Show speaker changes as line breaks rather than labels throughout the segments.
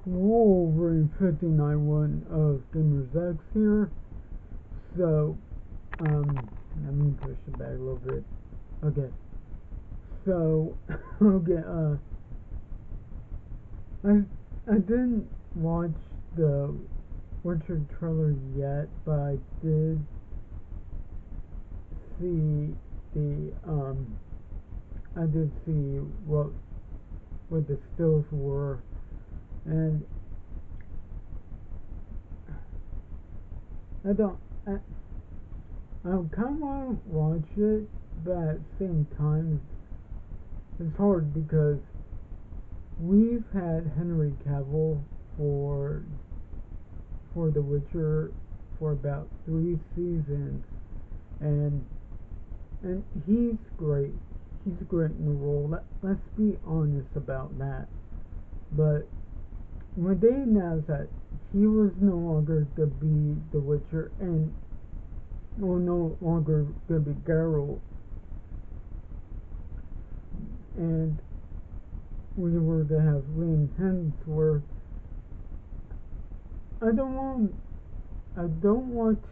Wolverine 59 of Gamers X here. So, let me push it back a little bit. Okay. So, okay, I didn't watch the Witcher trailer yet, but I did see I did see what the stills were, and I don't, I, I kind of want to watch it, but at the same time, it's hard because we've had Henry Cavill for The Witcher for about 3 seasons, and he's great. He's great in the role. Let's be honest about that. But when they announced that he was no longer to be The Witcher and no longer going to be Geralt, and we were to have Liam Hemsworth, I don't want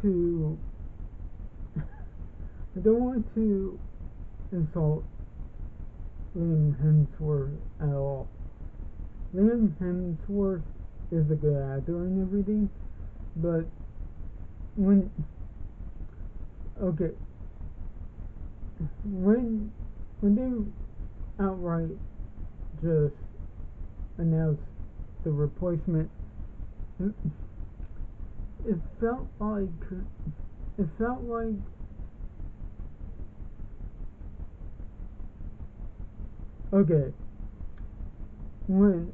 to I don't want to insult Liam Hemsworth at all. Liam Hemsworth is a good actor and everything, but when they outright just announced the replacement, it felt like okay when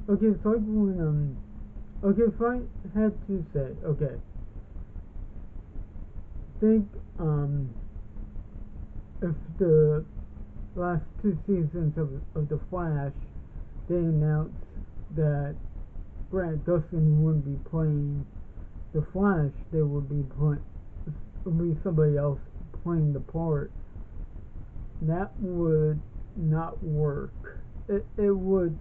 it's like when if I had to say, think if the last 2 seasons of The Flash, they announced that Grant Gustin wouldn't be playing The Flash, would be somebody else playing the part. That would not work. It would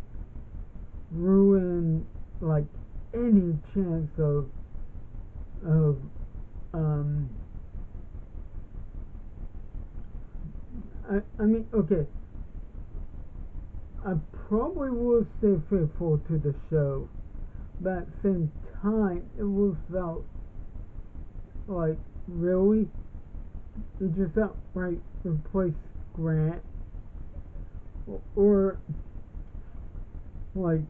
ruin like any chance of I mean, I probably will stay faithful to the show, but at the same time, it would felt like, really? You just outright replace Grant? Or, like,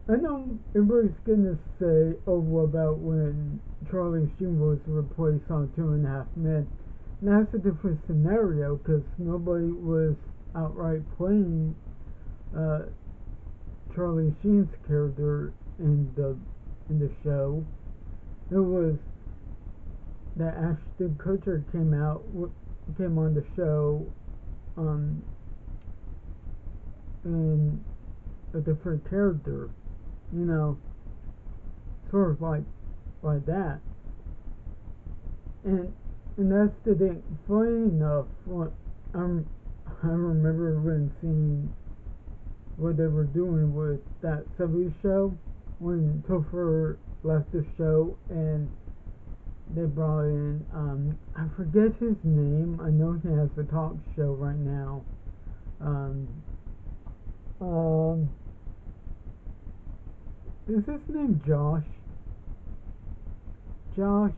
I know everybody's gonna say, oh, what about when Charlie Sheen was replaced on 2.5 Men? And that's a different scenario, because nobody was outright playing Charlie Sheen's character in the show. It was that Ashton Kutcher came on the show in a different character, sort of like that. And that's the thing. Funny enough, I remember when seeing what they were doing with that 70s show when Topher left the show, and they brought in I forget his name. I know he has a talk show right now. Is his name Josh? Josh,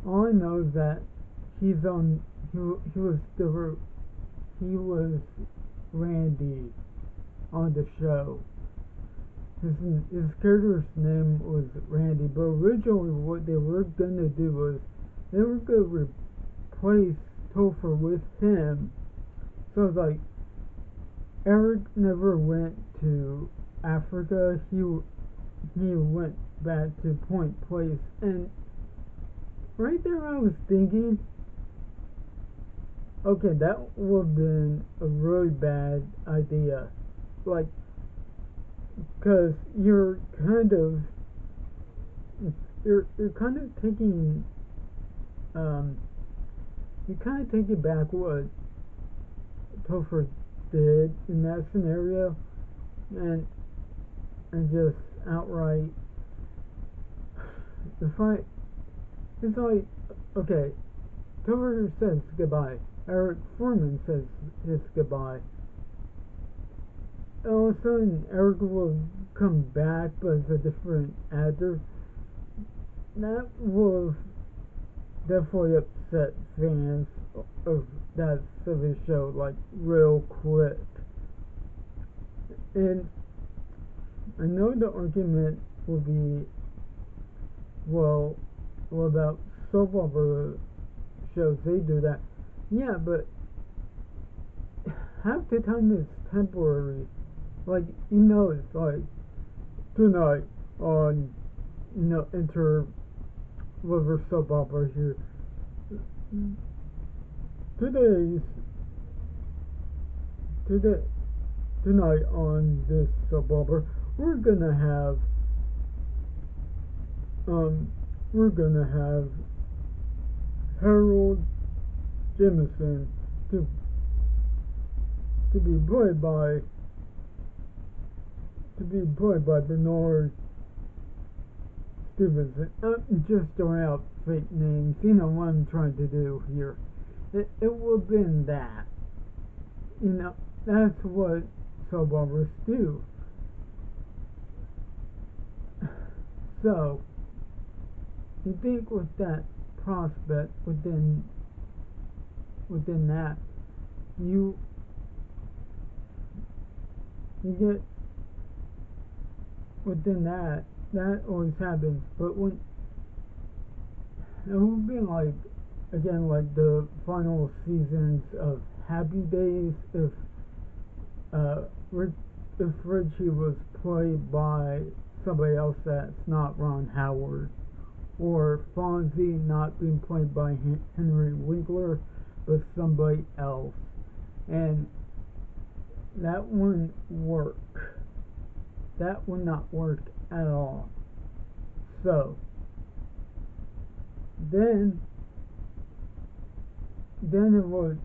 all I know is that he was Randy on the show. His character's name was Randy, but originally what they were gonna do was they were gonna replace Topher with him. So it's like Eric never went to Africa. He went back to Point Place, and right there I was thinking, that would have been a really bad idea. Like, because you're kind of taking you kind of take it back what Topher did in that scenario, and just outright, if I, it's like, okay, Topher says goodbye. Eric Foreman says his goodbye. All of a sudden, Eric will come back, but as a different actor. That will definitely upset fans of that silly show, like, real quick. And I know the argument will be, well, what about soap opera shows? They do that. Yeah, but half the time it's temporary. Like, it's like, tonight on, enter whatever soap opera here. Today, tonight on this soap opera, we're gonna have, we're gonna have Harold Jemison to be played by Bernard Stevenson. I'm just throwing out fake names. You know what I'm trying to do here. It would have been that. That's what soap operas do. So, you think with that prospect within that, you get within that always happens. But when it would be like, again, like the final seasons of Happy Days, if Richie was played by somebody else that's not Ron Howard, or Fonzie not being played by Henry Winkler, but somebody else, and that wouldn't work. That would not work at all. So then it would,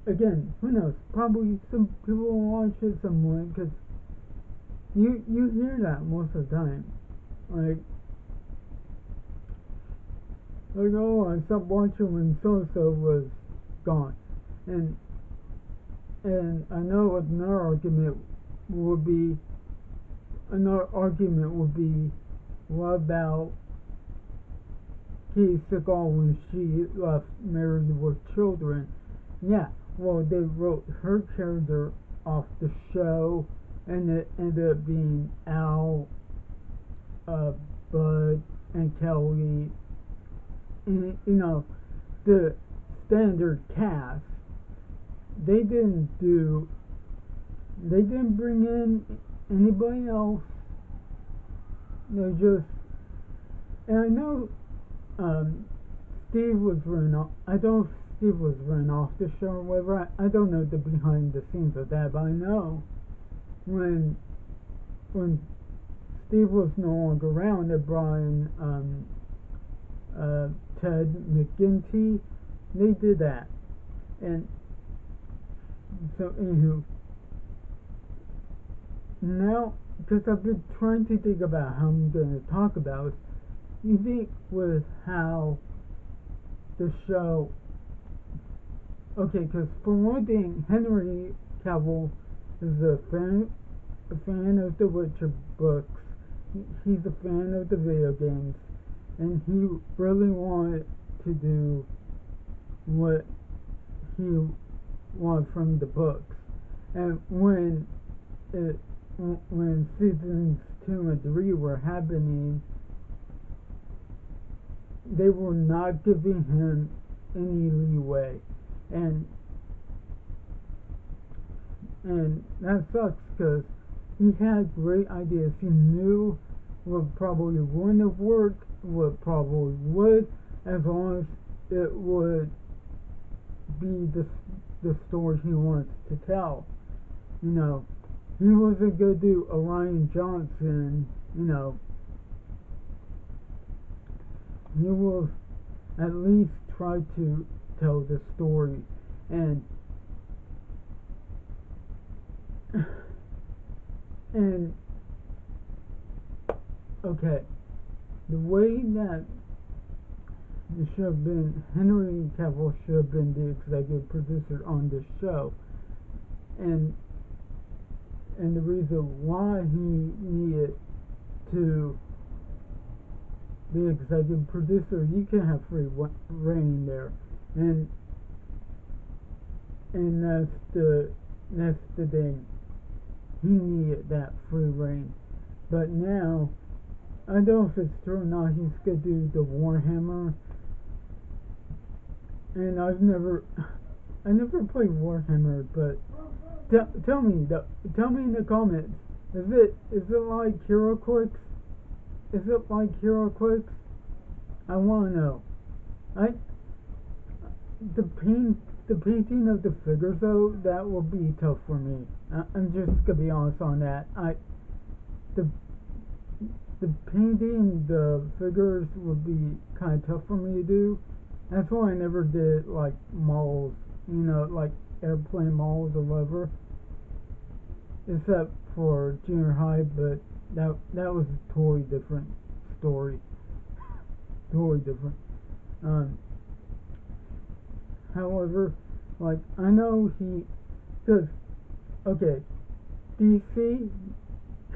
again, who knows, probably some people will watch it, some won't, because you hear that most of the time, like, oh, I stopped watching when so-and-so was gone, and I know another argument would be, what about Katie Seagal when she left Married with Children? Yeah, well, they wrote her character off the show, and it ended up being Al, Bud, and Kelly, and, the standard cast. They didn't bring in anybody else. They just, and I know, Steve was running off. I don't know if Steve was running off the show or whatever. I don't know the behind the scenes of that, but I know when Steve was no longer around, they brought in Ted McGinty. They did that, and so anywho, now, because I've been trying to think about how I'm going to talk about it, you think with how the show, okay, because for one thing, Henry Cavill is a fan of the Witcher books. He's a fan of the video games, and he really wanted to do what he wanted from the books. And when seasons 2 and 3 were happening, they were not giving him any leeway, and that sucks, because he had great ideas. He knew what probably wouldn't have worked, what probably would, as long as it would be the story he wants to tell. He wasn't going to do a Ryan Johnson, he will at least try to tell the story. And and okay, the way that it should have been, Henry Cavill should have been the executive producer on this show, and the reason why he needed to be executive producer, you can have free reign there, and that's the thing. He needed that free reign, but now I don't know if it's true or not. He's gonna do the Warhammer, and I never played Warhammer, but tell me in the comments. Is it like HeroClix? Is it like HeroClix? I want to know. The painting of the figures though, that will be tough for me. I'm just gonna be honest on that. The painting the figures would be kind of tough for me to do. That's why I never did like models, like airplane models or whatever, except for junior high. But that was a totally different story, totally different. However, like I know because okay, DC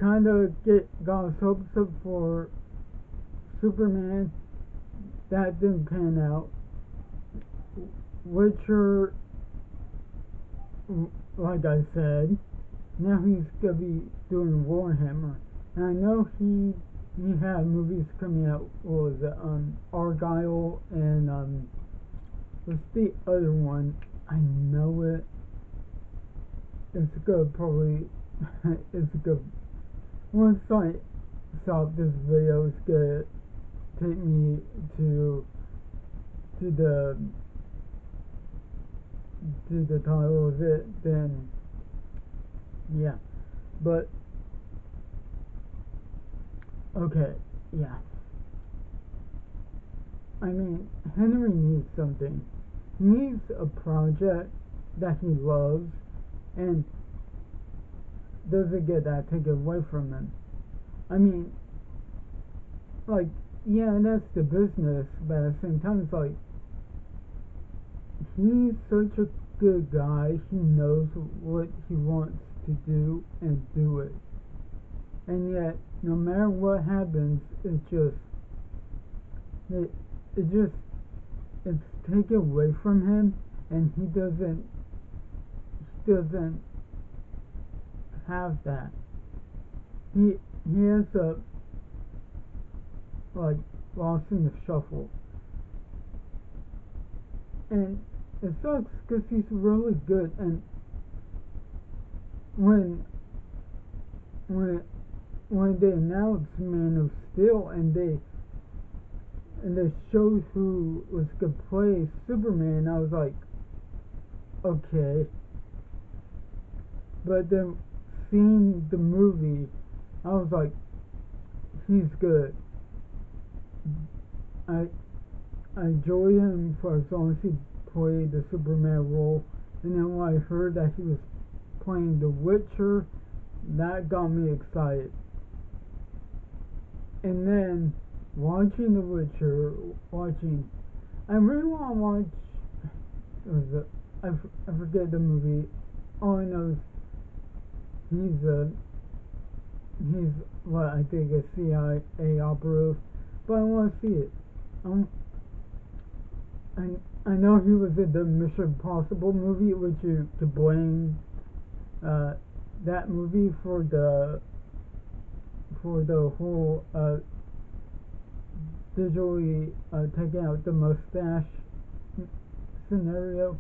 kind of got his hopes up for Superman. That didn't pan out. Witcher, like I said, now he's gonna be doing Warhammer, and I know he had movies coming out. What was it? Argyle and what's the other one? I know it. It's good. Probably it's good. Once I stop this video, it's gonna take me to the title of it. Then yeah, but okay, yeah. I mean, Henry needs something. He needs a project that he loves and doesn't get that taken away from him. I mean, like, yeah, that's the business, but at the same time, it's like, he's such a good guy. He knows what he wants to do and do it. And yet, no matter what happens, it's taken away from him, and he doesn't have that. He ends up like lost in the shuffle, and it sucks because he's really good. And when they announced Man of Steel and they showed who was gonna play Superman, I was like, okay. But then seeing the movie, I was like, he's good. I enjoy him for as long as he played the Superman role, and then when I heard that he was playing The Witcher, that got me excited. And then watching The Witcher, I really want to watch. I forget the movie. All I know is he's what I think a CIA operative, but I want to see it. I know he was in the Mission Impossible movie, which you could blame that movie for the whole digitally taking out the mustache scenario.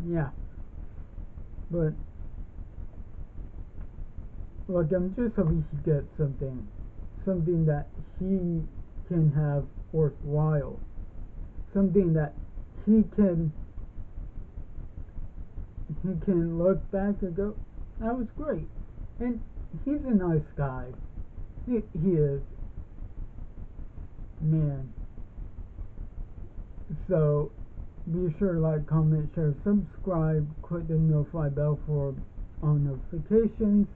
Yeah, but look, I'm just hoping he gets something that he can have worthwhile, something that he can look back and go, that was great. And he's a nice guy. He is. Man. So be sure to like, comment, share, subscribe, click the notify bell for all notifications.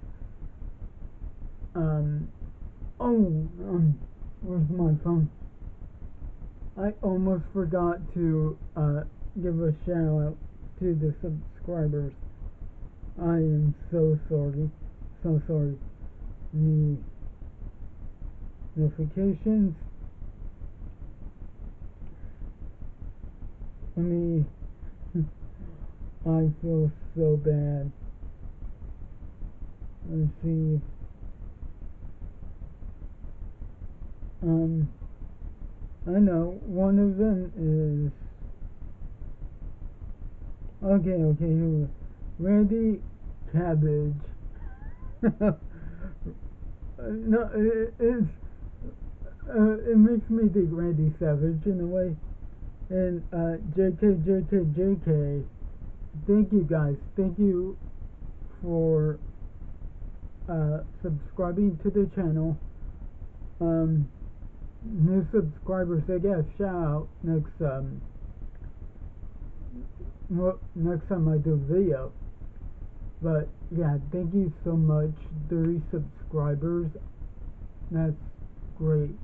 Where's my phone? I almost forgot to give a shout out to the subscribers. I am so sorry. So sorry. The notifications. I feel so bad. Let's see. I know one of them is okay. Here, Randy Cabbage. No, it makes me think Randy Savage in a way. And JK. Thank you guys. Thank you for subscribing to the channel. New subscribers, they get a shout out next time I do a video. But yeah, thank you so much. 30 subscribers. That's great.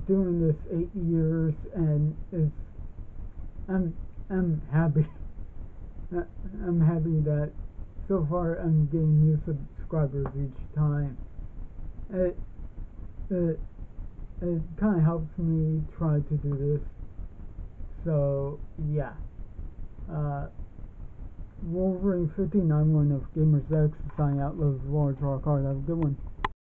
Doing this 8 years, and I'm happy. I'm happy that so far I'm getting new subscribers each time. It kind of helps me try to do this. So yeah. Wolverine 59 1 of Gamers X signing out. Loves large rock hard. Have a good one.